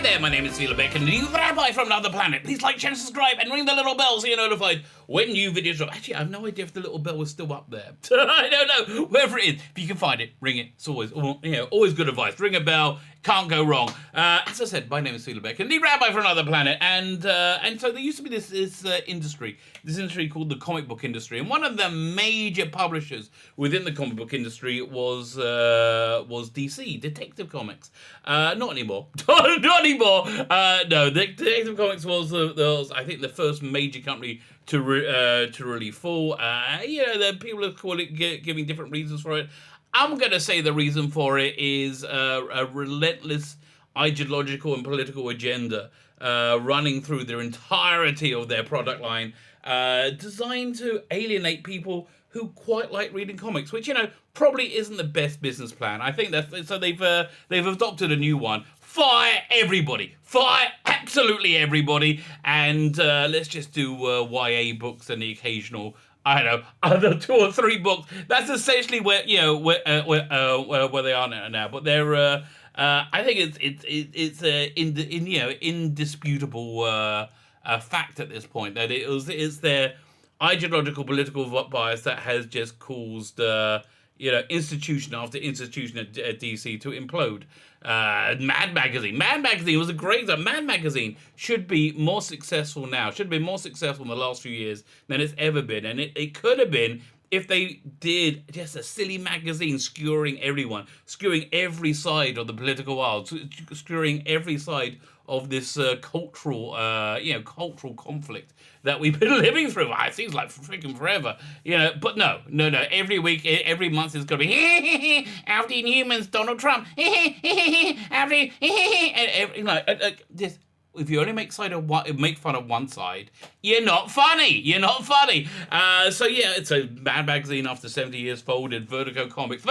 there, my name is Beck, and you Rabbi from another planet. Please like, share, subscribe, and ring the little bell so you're notified when new videos drop. Actually, I have no idea if the little bell is still up there. I don't know. Wherever it is, if you can find it, ring it. It's always, always good advice. Ring a bell, can't go wrong. As I said, my name is Beck, and the Rabbi from another planet. And so there used to be this industry called the comic book industry, and one of the major publishers within the comic book industry was DC, Detective Comics. Not anymore. Not anymore. No, Detective Comics was I think the first major company to really fall. The people are giving different reasons for it. I'm going to say the reason for it is a relentless ideological and political agenda running through their entirety of their product line, designed to alienate people who quite like reading comics, which, probably isn't the best business plan. I think that's so they've adopted a new one. Fire everybody. Fire absolutely everybody. And let's just do YA books and the occasional, I don't know, other 2 or 3 books. That's essentially where they are now. But they're I think it's indisputable fact at this point that it's their ideological political bias that has just caused institution after institution at DC to implode. Mad Magazine was a great. Mad Magazine should be more successful now. Should be more successful in the last few years than it's ever been, and it could have been if they did just a silly magazine skewering everyone, skewering every side of the political world, skewering every side of this cultural conflict that we've been living through. It seems like freaking forever, But no. Every week, every month, it's going to be after Inhumans, Donald Trump, after this. If you only make fun of one side, you're not funny. It's a Mad Magazine after 70 years folded. Vertigo Comics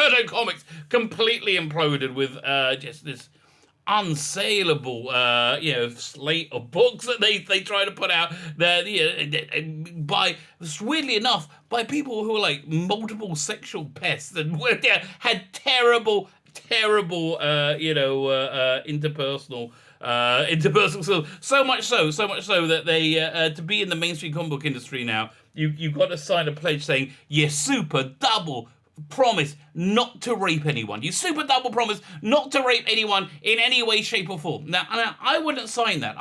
completely imploded with just this unsaleable slate of books that they try to put out there, weirdly enough, by people who are like multiple sexual pests and had terrible interpersonal so much so that they to be in the mainstream comic book industry now, you've got to sign a pledge saying you super double promise not to rape anyone. You super double promise not to rape anyone in any way, shape, or form. Now I wouldn't sign that.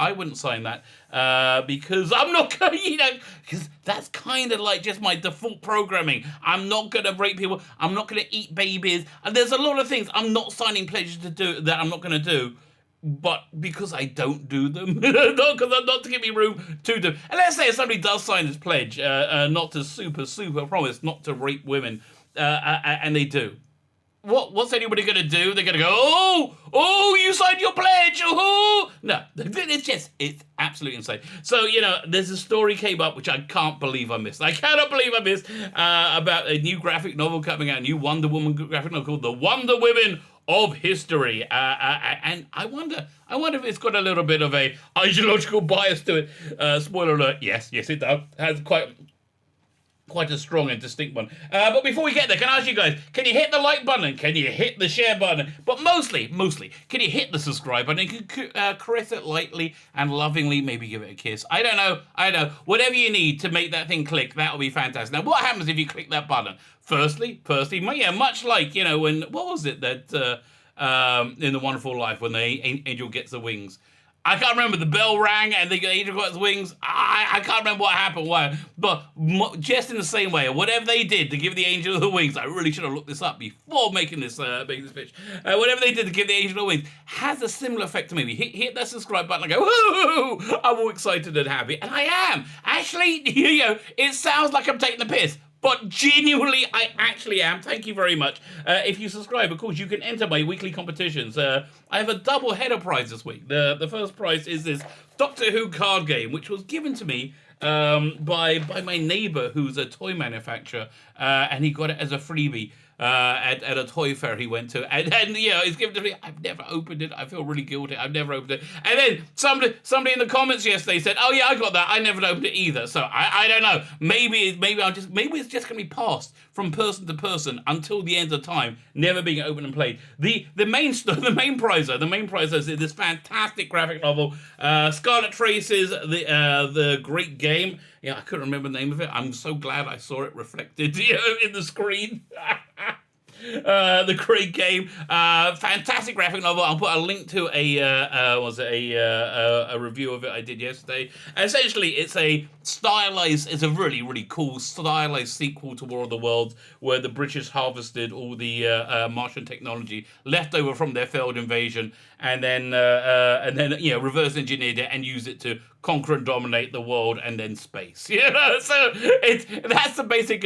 Because I'm not going, because that's kind of like just my default programming. I'm not going to rape people. I'm not going to eat babies. And there's a lot of things I'm not signing pledges to do that I'm not going to do. But because I don't do them, not to give me room to do. And let's say if somebody does sign this pledge, not to super promise not to rape women, and they do. What's anybody going to do? They're going to go, oh, you signed your pledge. Oh, no, it's absolutely insane. So, there's a story came up, which I can't believe I missed. About a new graphic novel coming out, a new Wonder Woman graphic novel called The Wonder Women of History. And I wonder if it's got a little bit of a ideological bias to it. Spoiler alert, yes, it does. It has quite a strong and distinct one. But before we get there, can I ask you guys, can you hit the like button? Can you hit the share button? But mostly, can you hit the subscribe button? You can caress it lightly and lovingly, maybe give it a kiss. I don't know. Whatever you need to make that thing click, that'll be fantastic. Now, what happens if you click that button? Firstly, much like, when, what was it that, in The Wonderful Life, when the angel gets the wings? I can't remember. The bell rang and the angel got his wings. I can't remember what happened. Why? But just in the same way, whatever they did to give the angel the wings, I really should have looked this up before making this pitch. Whatever they did to give the angel the wings has a similar effect to me. Hit that subscribe button and go, woo! I'm all excited and happy. And I am. Actually, it sounds like I'm taking the piss. But genuinely, I actually am. Thank you very much. If you subscribe, of course, you can enter my weekly competitions. I have a double header prize this week. The first prize is this Doctor Who card game, which was given to me by my neighbour, who's a toy manufacturer, and he got it as a freebie. at a toy fair he went to, and he's given it to me. I've never opened it. I feel really guilty. I've never opened it. And then somebody in the comments yesterday said, "Oh yeah, I got that. I never opened it either." So I don't know. Maybe it's just gonna be passed from person to person until the end of time, never being opened and played. The main prize is this fantastic graphic novel, Scarlet Traces, the Great Game. Yeah, I couldn't remember the name of it. I'm so glad I saw it reflected in the screen. The Great Game, fantastic graphic novel. I'll put a link to a review of it I did yesterday. Essentially, it's a really, really cool stylized sequel to War of the Worlds, where the British harvested all the Martian technology left over from their failed invasion, and then reverse engineered it and used it to conquer and dominate the world, and then space. So that's the basic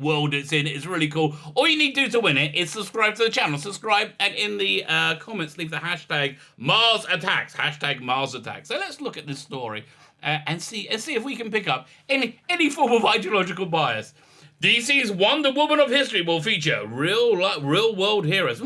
world it's in. It's really cool. All you need to do to win it is subscribe to the channel. Subscribe, and in the comments leave the hashtag Mars Attacks. Hashtag Mars Attacks. So let's look at this story and see if we can pick up any form of ideological bias. DC's Wonder Woman of history will feature real world heroes.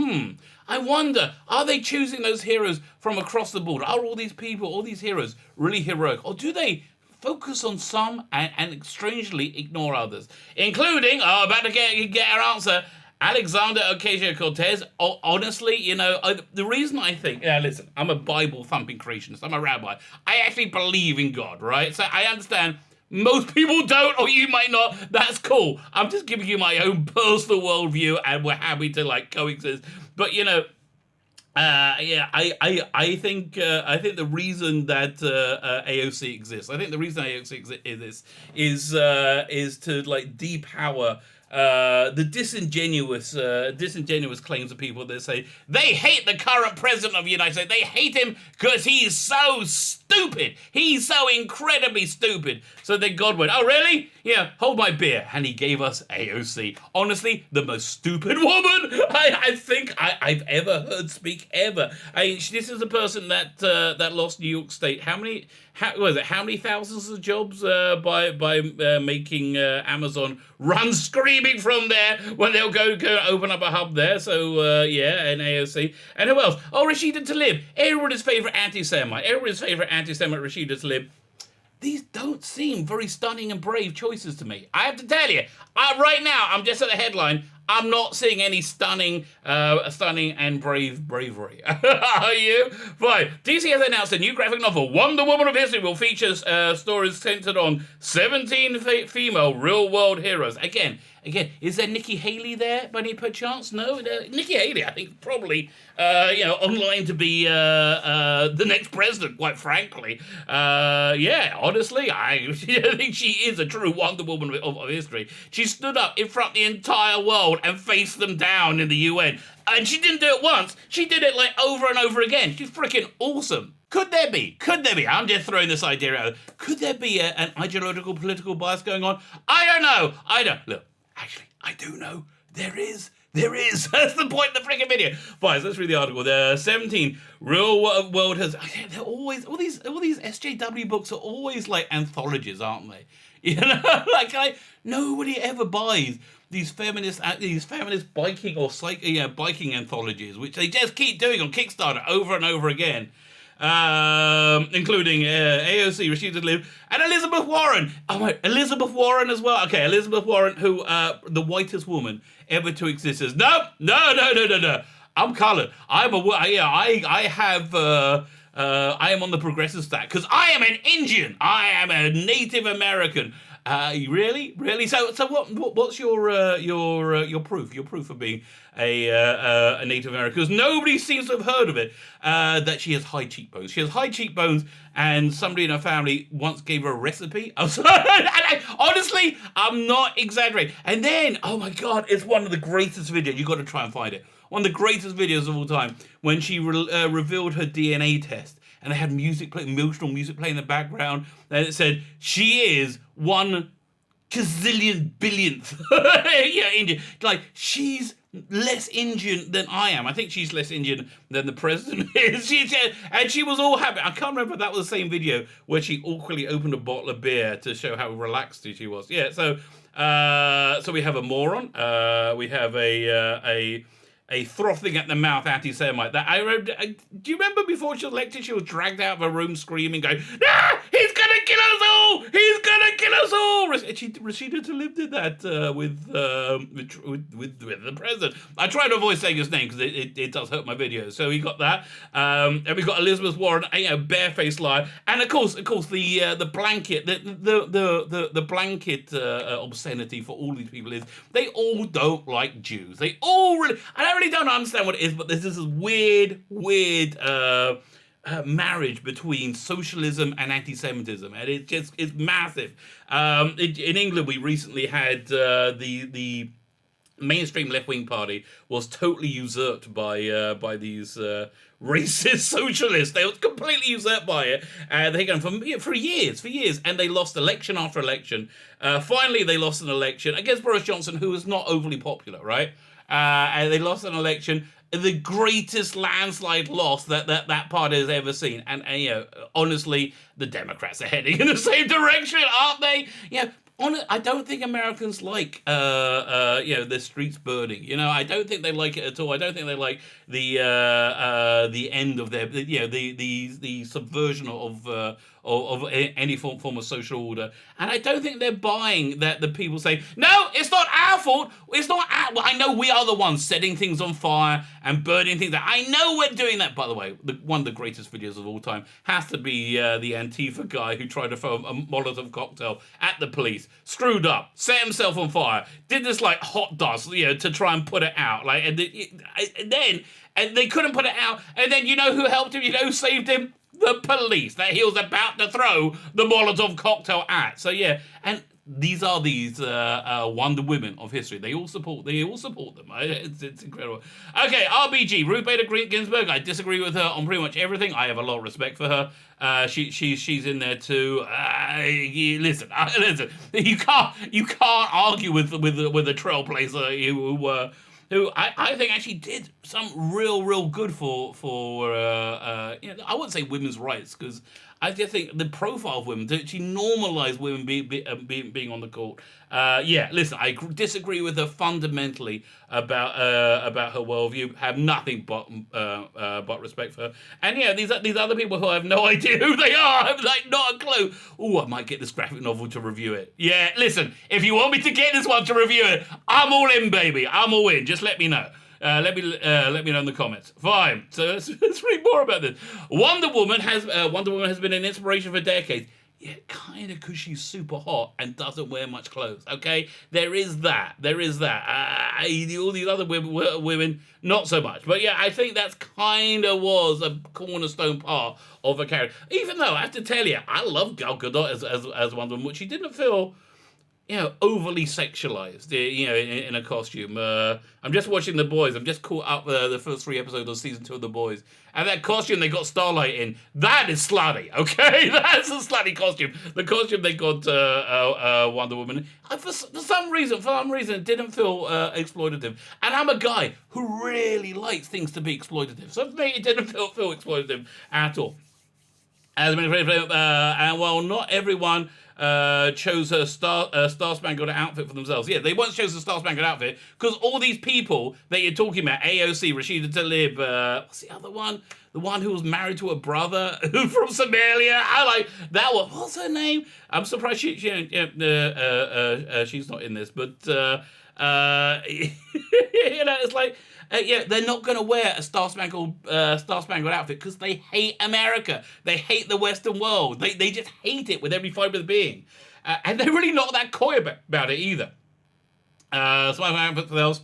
I wonder, are they choosing those heroes from across the board? Are all these people, all these heroes, really heroic? Or do they focus on some and strangely ignore others? Including, about to get our answer, Alexander Ocasio-Cortez. Honestly, the reason I think, listen, I'm a Bible-thumping creationist. I'm a rabbi. I actually believe in God, right? So I understand most people don't, or you might not. That's cool. I'm just giving you my own personal worldview, and we're happy to coexist. But I think the reason that AOC exists, is to depower the disingenuous claims of people that say they hate the current president of the United States. They hate him because he's so stupid. He's so incredibly stupid. So then God went, "Oh really? Yeah, hold my beer." And he gave us AOC. Honestly, the most stupid woman I think I've ever heard speak ever. This is a person that lost New York State. How many thousands of jobs by making Amazon run screaming from there when they'll go open up a hub there. So and AOC. And who else? Oh, Rashida Tlaib, everybody's favorite anti-Semite. Rashida Tlaib. These don't seem very stunning and brave choices to me. I have to tell you, right now, I'm just at the headline. I'm not seeing any stunning and brave bravery. Are you? Fine. DC has announced a new graphic novel, Wonder Woman of history, will feature stories centered on 17 female real-world heroes. Again, is there Nikki Haley there by any perchance? No, Nikki Haley, I think, probably, online to be the next president, quite frankly. Honestly, I think she is a true Wonder Woman of history. She stood up in front of the entire world and faced them down in the UN. And she didn't do it once. She did it over and over again. She's freaking awesome. Could there be, I'm just throwing this idea out, could there be an ideological political bias going on? I don't know. Look, actually, I do know. There is. That's the point of the freaking video. Fine, let's read the article. The 17 real world has. They're always all these SJW books are always like anthologies, aren't they? Nobody ever buys these feminist biking or biking anthologies, which they just keep doing on Kickstarter over and over again. Including AOC, Rashida Tlaib, and Elizabeth Warren. Oh my, Elizabeth Warren as well. Okay, Elizabeth Warren, who the whitest woman ever to exist. No. I'm colored. I am on the progressive stack because I am an Indian. I am a Native American. Really? So what's your proof? Your proof of being a Native American? Because nobody seems to have heard of it. That she has high cheekbones. She has high cheekbones, and somebody in her family once gave her a recipe. Honestly, I'm not exaggerating. And then, oh my God, it's one of the greatest videos. You got to try and find it. One of the greatest videos of all time when she revealed her DNA test. And they had emotional music playing in the background. And it said, she is 1 gazillion billionth. Indian. She's less Indian than I am. I think she's less Indian than the president is. And she was all happy. I can't remember if that was the same video where she awkwardly opened a bottle of beer to show how relaxed she was. Yeah, so So we have a moron. We have a frothing at the mouth anti-Semite. Do you remember before she was elected, she was dragged out of a room screaming, going, "Ah, he's gonna kill us all! He's gonna kill us all!" Rashida Tlaib did that with the president. I try to avoid saying his name because it does hurt my videos. So we got that, and we got Elizabeth Warren, a barefaced liar, and of course the blanket the blanket obscenity for all these people is they all don't like Jews. They all really. I really don't understand what it is, but there's this weird marriage between socialism and anti-Semitism, and it's massive. In England, we recently had the mainstream left-wing party was totally usurped by these racist socialists. They were completely usurped by it, and they gone for years, and they lost election after election. Finally, they lost an election against Boris Johnson, who was not overly popular, right? And they lost an election, the greatest landslide loss that party has ever seen. And honestly, the Democrats are heading in the same direction, aren't they? I don't think Americans like the streets burning. I don't think they like it at all. I don't think they like the end of their the subversion of any form of social order. And I don't think they're buying that the people say, no, it's not our fault. It's not our. Well, I know we are the ones setting things on fire and burning things out. I know we're doing that. By the way, one of the greatest videos of all time has to be the Antifa guy who tried to throw a Molotov cocktail at the police, screwed up, set himself on fire, did this like hot dust, to try and put it out. Like, and then they couldn't put it out. And then you know who helped him? You know who saved him? The police that he was about to throw the Molotov cocktail at. So yeah, and these are Wonder Women of history. They all support them. It's incredible. Okay, RBG, Ruth Bader Ginsburg. I disagree with her on pretty much everything. I have a lot of respect for her. She's in there too. Listen. You can't argue with a trailblazer who I think actually did some real good for I wouldn't say women's rights, because I just think the profile of women, she normalized women being on the court. Listen, I disagree with her fundamentally about her worldview. Have nothing but respect for her. And these other people who I have no idea who they are, have like not a clue. Oh, I might get this graphic novel to review it. Yeah, listen, if you want me to get this one to review it, I'm all in, baby. I'm all in. Just let me know. Let me know in the comments. Fine. So let's read more about this. Wonder Woman has been an inspiration for decades. Yeah, kind of because she's super hot and doesn't wear much clothes. Okay, there is that. All these other women, not so much. But yeah, I think that's kind of was a cornerstone part of her character. Even though I have to tell you, I love Gal Gadot as Wonder Woman, which she didn't feel overly sexualized, in a costume. I'm just watching The Boys. I'm just caught up the first 3 episodes of season 2 of The Boys. And that costume they got Starlight in, that is slutty, okay? That's a slutty costume. The costume they got Wonder Woman in, for some reason, it didn't feel exploitative. And I'm a guy who really likes things to be exploitative. So for me, it didn't feel exploitative at all. And while not everyone chose her Star-Spangled outfit for themselves. Yeah, they once chose the Star-Spangled outfit because all these people that you're talking about, AOC, Rashida Tlaib, what's the other one? The one who was married to a brother from Somalia. I like that one. What's her name? I'm surprised she's not in this, but it's like. They're not going to wear a Star-Spangled outfit because they hate America. They hate the Western world. They just hate it with every fibre of being. And they're really not that coy about it either. Some other outfits for those.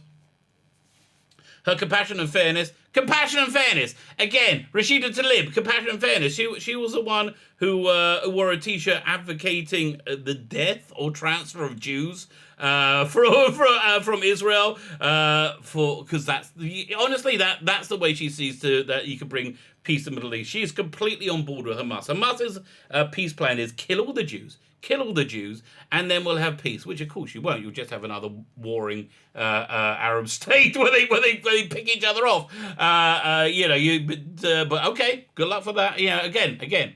Her compassion and fairness. Again, Rashida Tlaib, compassion and fairness. She was the one who wore a T-shirt advocating the death or transfer of Jews from Israel. Because that's that's the way she sees that you can bring peace to the Middle East. She's completely on board with Hamas. Hamas's peace plan is kill all the Jews, and then we'll have peace. Which of course you won't. You'll just have another warring Arab state where they pick each other off. But okay, good luck for that. Again,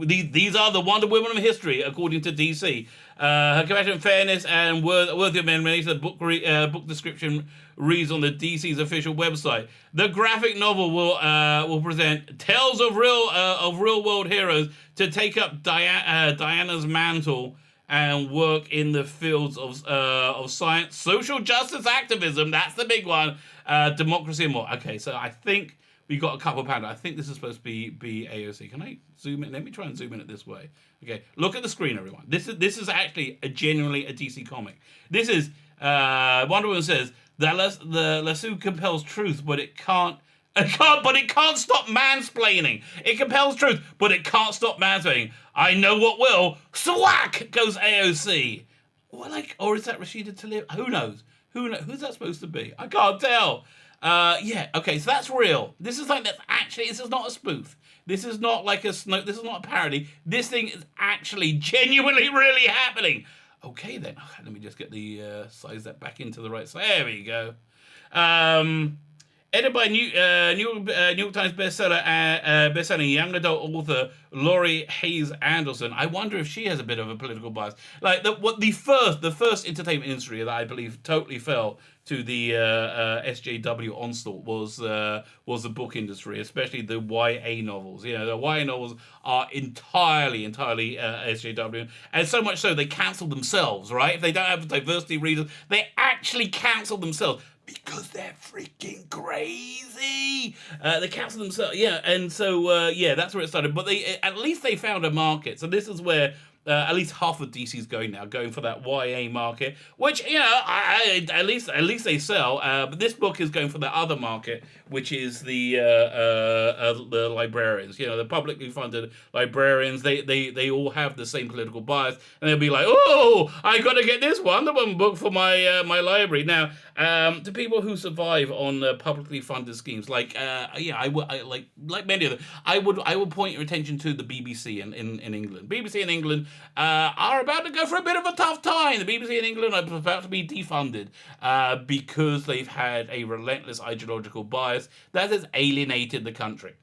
these are the Wonder Women of history, according to DC. Her compassion, fairness, and worthy of admiration. The book description reads on the DC's official website. The graphic novel will present tales of real world heroes to take up Diana's mantle and work in the fields of science, social justice activism. That's the big one. Democracy and more. Okay, so I think we got a couple of pounds. I think this is supposed to be AOC. Can I zoom in? Let me try and zoom in it this way. Okay, look at the screen, everyone. This is actually genuinely a DC comic. This is Wonder Woman says that the lasso compels truth, but it can't stop mansplaining. It compels truth, but it can't stop mansplaining. I know what will. Swack goes AOC. Or is that Rashida Tlaib? Who knows? Who's that supposed to be? I can't tell. Yeah, okay, so that's real. This is this is not a spoof. This is not this is not a parody. This thing is actually genuinely really happening. Okay then, let me just get the size that back into the right side. There we go. Edited by New York Times bestselling young adult author Laurie Hayes Anderson. I wonder if she has a bit of a political bias. The first entertainment industry that I believe totally fell to the SJW onslaught was the book industry, especially the YA novels. You know, the YA novels are entirely SJW, and so much so they cancel themselves. Right? If they don't have diversity readers, they actually cancel themselves. Because they're freaking crazy. They cancel themselves. Yeah, and so, that's where it started. But at least they found a market. So this is where at least half of DC's going for that YA market, which, at least they sell. But this book is going for the other market, which is the librarians. You know, the publicly funded librarians. They all have the same political bias, and they'll be like, oh, I got to get this Wonder Woman book for my my library. Now, to people who survive on publicly funded schemes, like many of them, I would point your attention to the BBC in England. BBC in England are about to go for a bit of a tough time. The BBC in England are about to be defunded because they've had a relentless ideological bias that has alienated the country.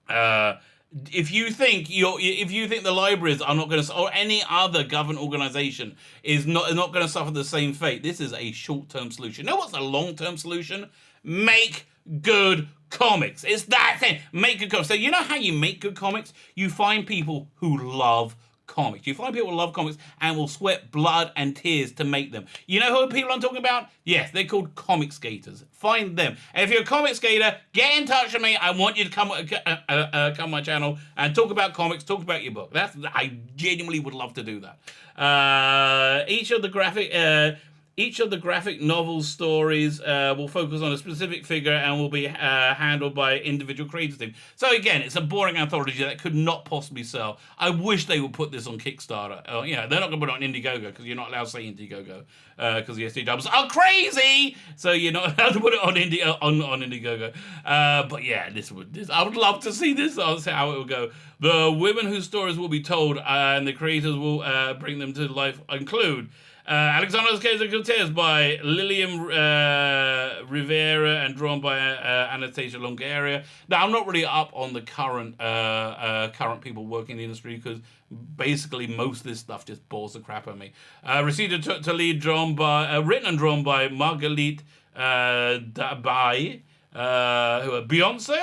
If you think the libraries are not going to, or any other government organisation is not going to suffer the same fate, this is a short-term solution. You know what's a long-term solution? Make good comics. It's that thing. Make good comics. So you know how you make good comics? You find people who love comics. You find people who love comics and will sweat blood and tears to make them. You know who people I'm talking about? Yes, they're called comic skaters. Find them. And if you're a comic skater, get in touch with me. I want you to come on my channel and talk about comics, talk about your book. I genuinely would love to do that. Each of the graphic novel stories will focus on a specific figure and will be handled by individual creators team. So again, it's a boring anthology that could not possibly sell. I wish they would put this on Kickstarter. They're not going to put it on Indiegogo because you're not allowed to say Indiegogo because the SJWs are crazy. So you're not allowed to put it on Indiegogo. But yeah, I would love to see this. I'll see how it will go. The women whose stories will be told and the creators will bring them to life include Alexander Ocasio-Cortez by Lillian Rivera and drawn by Anastasia Longoria. Now, I'm not really up on the current people working in the industry because basically most of this stuff just bores the crap out of me. Rashida Tlaib, written and drawn by Margalit Dabai, who are Beyonce.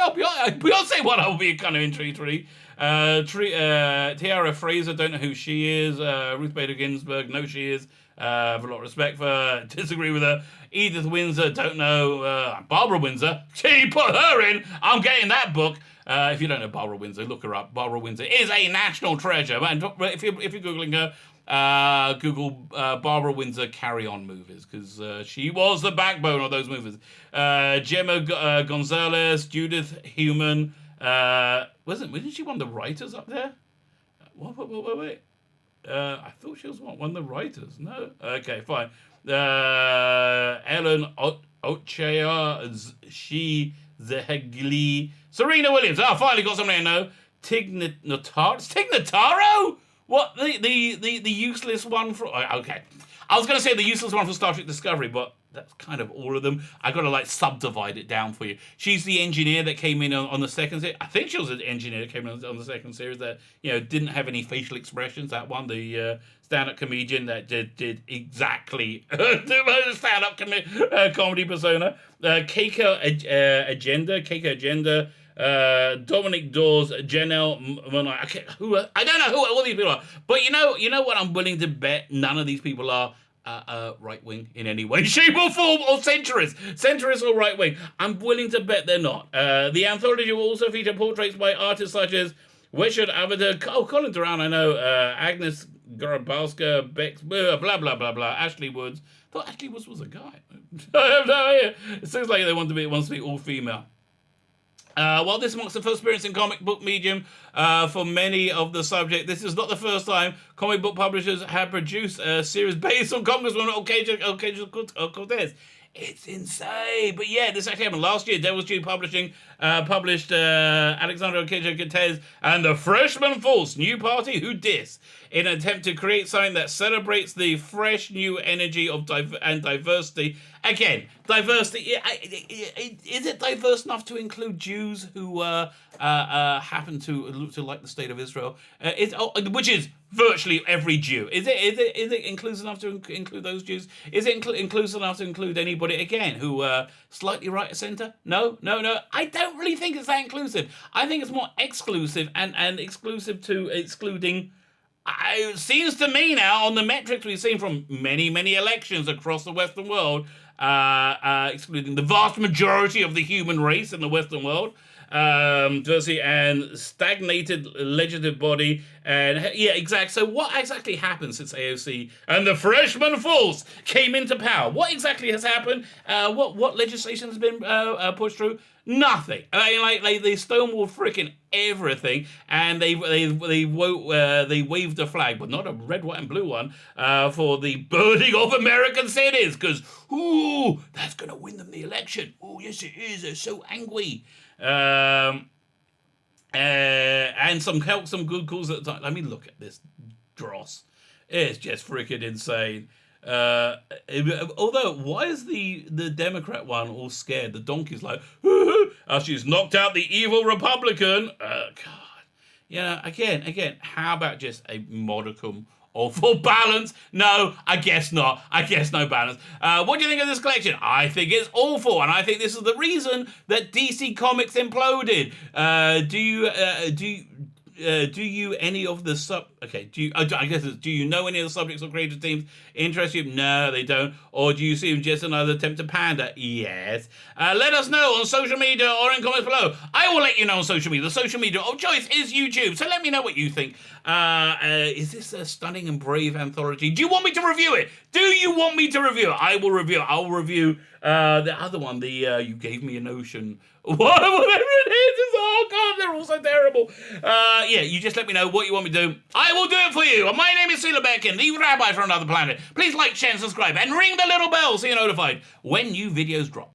Beyonce one I will be kind of intrigued really. Tiara Fraser, don't know who she is. Ruth Bader Ginsburg, know she is. Have a lot of respect for her, disagree with her. Edith Windsor, don't know. Barbara Windsor, she put her in. I'm getting that book. If you don't know Barbara Windsor, look her up. Barbara Windsor is a national treasure. But if you're Googling her, Google Barbara Windsor Carry On movies because she was the backbone of those movies. Gemma Gonzalez, Judith Heumann. Wasn't she one of the writers up there? Wait. I thought she was one of the writers. No? Okay, fine. Ellen Ochea, Zehegli. Serena Williams. Finally got somebody I know. Tig Notaro? What? The useless one from... Okay. I was going to say the useless one from Star Trek Discovery, but that's kind of all of them. I got to like subdivide it down for you. She's the engineer that came in on the second series. I think she was an engineer that came in on the second series that, didn't have any facial expressions. That one, the stand-up comedian that did exactly the stand-up comedy persona. Keiko Agenda, Dominic Dawes, Janelle Monáe. I don't know who all these people are, but you know what? I'm willing to bet none of these people are right-wing in any way, shape or form, or centrist or right-wing. I'm willing to bet they're not. The anthology will also feature portraits by artists such as Richard Aveda, Colin Durant, I know, Agnes Garabalska, Bex, blah, blah, blah, blah, Ashley Woods. I thought Ashley Woods was a guy. I have no idea. It seems like it wants to be all female. While this marks the first appearance in comic book medium for many of the subject, this is not the first time comic book publishers have produced a series based on Congresswoman Ocasio-Cortez. It's insane. But yeah, this actually happened last year. Devil's Due Publishing published Alexandra Ocasio-Cortez and the Freshman Force, new party, who dis? In an attempt to create something that celebrates the fresh new energy of diversity. Again, diversity, is it diverse enough to include Jews who happen to like the state of Israel? Which is virtually every Jew. Is it inclusive enough to include those Jews? Is it inclusive enough to include anybody, again, who slightly right of centre? No. I don't really think it's that inclusive. I think it's more exclusive and exclusive to excluding. It seems to me now, on the metrics we've seen from many, many elections across the Western world, excluding the vast majority of the human race in the Western world, diversity and stagnated legislative body, and yeah, exactly. So what exactly happened since AOC and the Freshman Force came into power? What exactly has happened? What legislation has been pushed through? Nothing. I mean, like they stonewalled freaking everything, and they waved a flag, but not a red, white, and blue one, for the burning of American cities, because that's gonna win them the election. Oh, yes, it is. They're so angry. And some good calls at the time. I mean, look at this dross. It's just freaking insane. Although, why is the Democrat one all scared? The donkey's like, she's knocked out the evil Republican. God. Again, how about just a modicum of full balance? No, I guess not. I guess no balance. What do you think of this collection? I think it's awful, and I think this is the reason that DC Comics imploded. Do you any of the do you know any of the subjects or creative teams interest you? No, they don't. Or do you see them just another attempt to pander? Yes. Let us know on social media or in comments below. I will let you know on social media. The social media of choice is YouTube, so let me know what you think. Is this a stunning and brave anthology? Do you want me to review it? Do you want me to review it? I will review it. I'll review the other one, the You Gave Me a Notion. Whatever it is, oh God, they're all so terrible. You just let me know what you want me to do. I will do it for you. My name is Sila Becken, the Rabbi from another planet. Please like, share, and subscribe, and ring the little bell so you're notified when new videos drop.